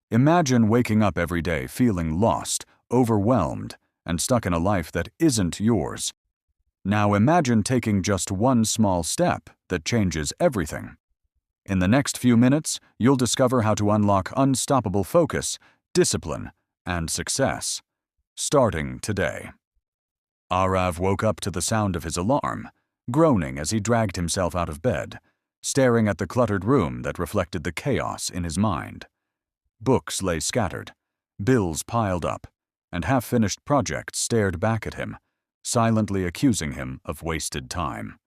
Imagine waking up every day feeling lost, overwhelmed, and stuck in a life that isn't yours. Now imagine taking just one small step that changes everything. In the next few minutes, you'll discover how to unlock unstoppable focus, discipline, and success. Starting today. Aarav woke up to the sound of his alarm, groaning as he dragged himself out of bed, staring at the cluttered room that reflected the chaos in his mind. Books lay scattered, bills piled up, and half-finished projects stared back at him, silently accusing him of wasted time.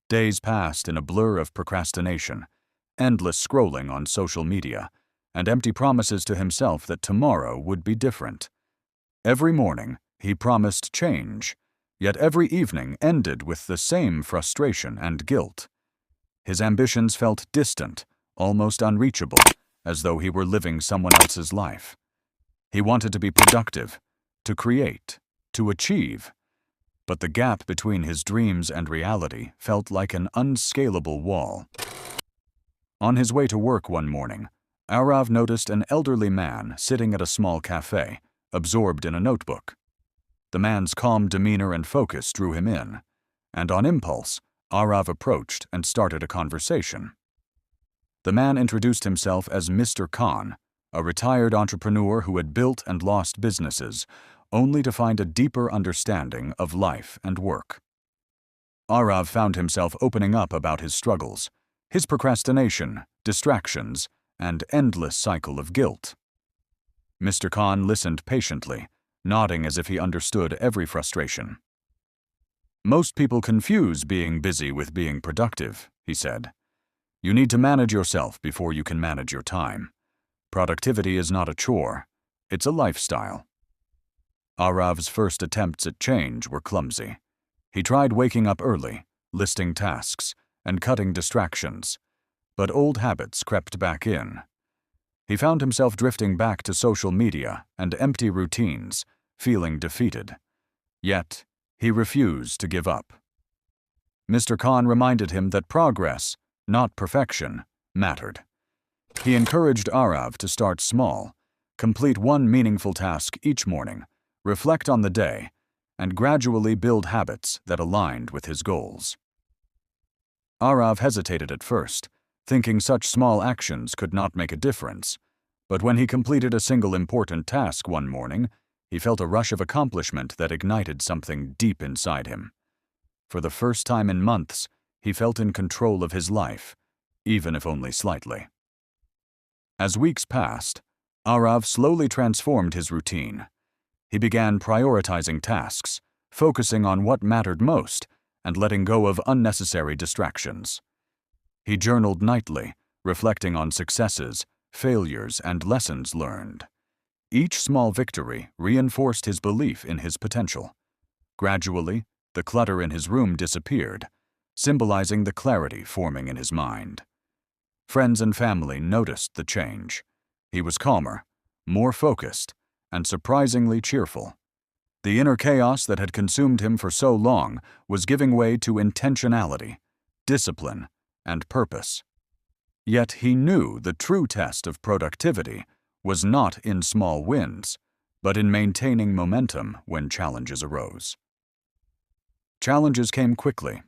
Days passed in a blur of procrastination, endless scrolling on social media, and empty promises to himself that tomorrow would be different. Every morning, he promised change, yet every evening ended with the same frustration and guilt. His ambitions felt distant, almost unreachable, as though he were living someone else's life. He wanted to be productive, to create, to achieve, but the gap between his dreams and reality felt like an unscalable wall. On his way to work one morning, Aarav noticed an elderly man sitting at a small cafe, absorbed in a notebook. The man's calm demeanor and focus drew him in, and on impulse, Aarav approached and started a conversation. The man introduced himself as Mr. Khan, a retired entrepreneur who had built and lost businesses, only to find a deeper understanding of life and work. Aarav found himself opening up about his struggles, his procrastination, distractions, and endless cycle of guilt. Mr. Khan listened patiently, nodding as if he understood every frustration. "Most people confuse being busy with being productive," he said. "You need to manage yourself before you can manage your time. Productivity is not a chore, it's a lifestyle." Aarav's first attempts at change were clumsy. He tried waking up early, listing tasks, and cutting distractions, but old habits crept back in. He found himself drifting back to social media and empty routines, feeling defeated. Yet, he refused to give up. Mr. Khan reminded him that progress, not perfection, mattered. He encouraged Aarav to start small, complete one meaningful task each morning, reflect on the day, and gradually build habits that aligned with his goals. Aarav hesitated at first, thinking such small actions could not make a difference, but when he completed a single important task one morning, he felt a rush of accomplishment that ignited something deep inside him. For the first time in months, he felt in control of his life, even if only slightly. As weeks passed, Aarav slowly transformed his routine. He began prioritizing tasks, focusing on what mattered most, and letting go of unnecessary distractions. He journaled nightly, reflecting on successes, failures, and lessons learned. Each small victory reinforced his belief in his potential. Gradually, the clutter in his room disappeared, symbolizing the clarity forming in his mind. Friends and family noticed the change. He was calmer, more focused, and surprisingly cheerful. The inner chaos that had consumed him for so long was giving way to intentionality, discipline, and purpose. Yet he knew the true test of productivity was not in small wins, but in maintaining momentum when challenges arose. Challenges came quickly.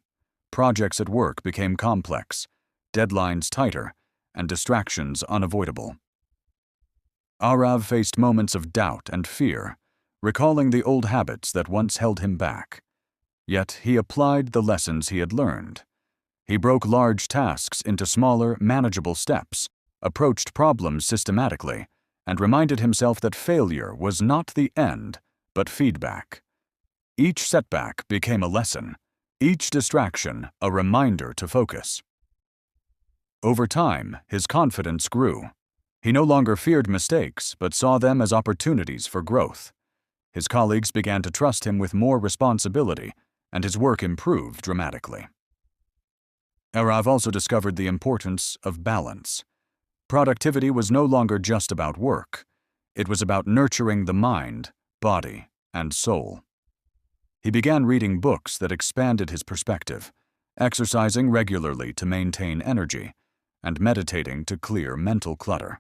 Projects at work became complex, deadlines tighter, and distractions unavoidable. Aarav faced moments of doubt and fear, recalling the old habits that once held him back. Yet he applied the lessons he had learned. He broke large tasks into smaller, manageable steps, approached problems systematically, and reminded himself that failure was not the end, but feedback. Each setback became a lesson, each distraction a reminder to focus. Over time, his confidence grew. He no longer feared mistakes, but saw them as opportunities for growth. His colleagues began to trust him with more responsibility, and his work improved dramatically. Aarav also discovered the importance of balance. Productivity was no longer just about work. It was about nurturing the mind, body, and soul. He began reading books that expanded his perspective, exercising regularly to maintain energy, and meditating to clear mental clutter.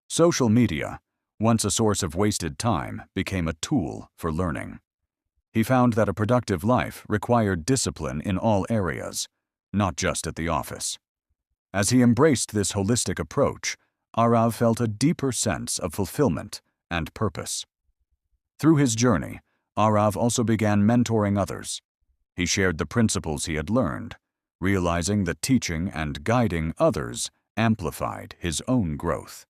Social media, once a source of wasted time, became a tool for learning. He found that a productive life required discipline in all areas, not just at the office. As he embraced this holistic approach, Aarav felt a deeper sense of fulfillment and purpose. Through his journey, Aarav also began mentoring others. He shared the principles he had learned, realizing that teaching and guiding others amplified his own growth.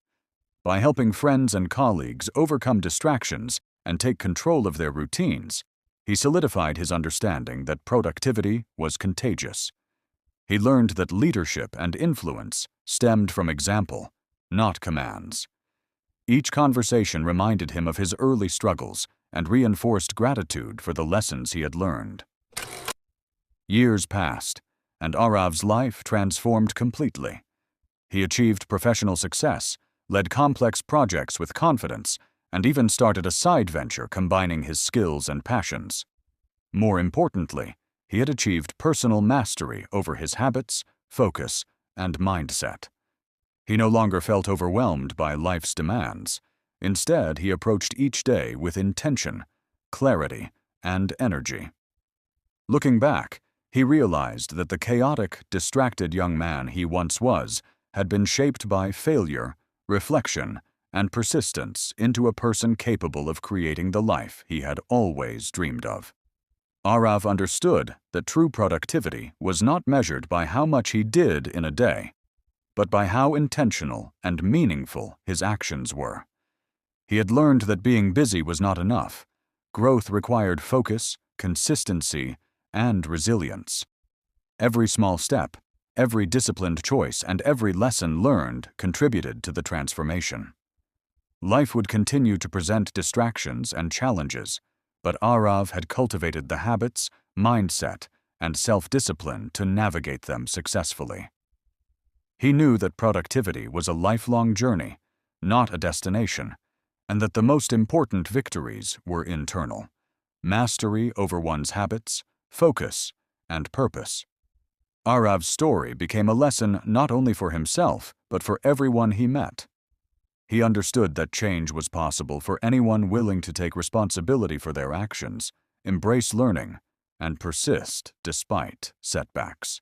By helping friends and colleagues overcome distractions and take control of their routines, he solidified his understanding that productivity was contagious. He learned that leadership and influence stemmed from example, not commands. Each conversation reminded him of his early struggles and reinforced gratitude for the lessons he had learned. Years passed, and Aarav's life transformed completely. He achieved professional success, led complex projects with confidence, and even started a side venture combining his skills and passions. More importantly, he had achieved personal mastery over his habits, focus, and mindset. He no longer felt overwhelmed by life's demands. Instead, he approached each day with intention, clarity, and energy. Looking back, he realized that the chaotic, distracted young man he once was had been shaped by failure, reflection, and persistence into a person capable of creating the life he had always dreamed of. Aarav understood that true productivity was not measured by how much he did in a day, but by how intentional and meaningful his actions were. He had learned that being busy was not enough. Growth required focus, consistency, and resilience. Every small step, every disciplined choice, and every lesson learned contributed to the transformation. Life would continue to present distractions and challenges, but Aarav had cultivated the habits, mindset, and self-discipline to navigate them successfully. He knew that productivity was a lifelong journey, not a destination, and that the most important victories were internal: mastery over one's habits, focus, and purpose. Aarav's story became a lesson not only for himself, but for everyone he met. He understood that change was possible for anyone willing to take responsibility for their actions, embrace learning, and persist despite setbacks.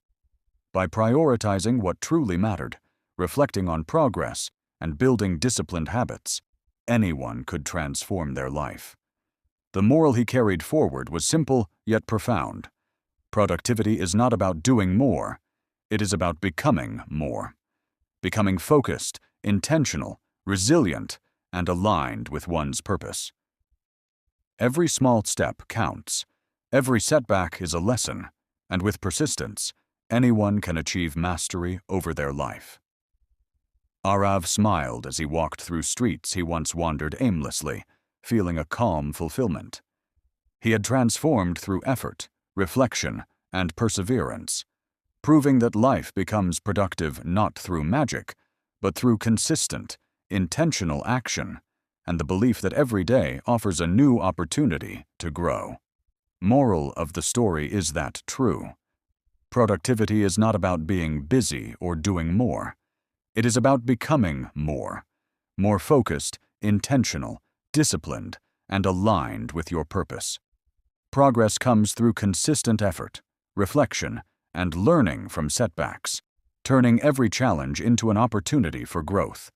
By prioritizing what truly mattered, reflecting on progress, and building disciplined habits, anyone could transform their life. The moral he carried forward was simple yet profound. Productivity is not about doing more, it is about becoming more. Becoming focused, intentional, resilient, and aligned with one's purpose. Every small step counts. Every setback is a lesson, and with persistence, anyone can achieve mastery over their life. Aarav smiled as he walked through streets he once wandered aimlessly, feeling a calm fulfillment. He had transformed through effort, reflection, and perseverance, proving that life becomes productive not through magic, but through consistent, intentional action, and the belief that every day offers a new opportunity to grow. Moral of the story is that true. Productivity is not about being busy or doing more. It is about becoming more focused, intentional, disciplined, and aligned with your purpose. Progress comes through consistent effort, reflection, and learning from setbacks, turning every challenge into an opportunity for growth.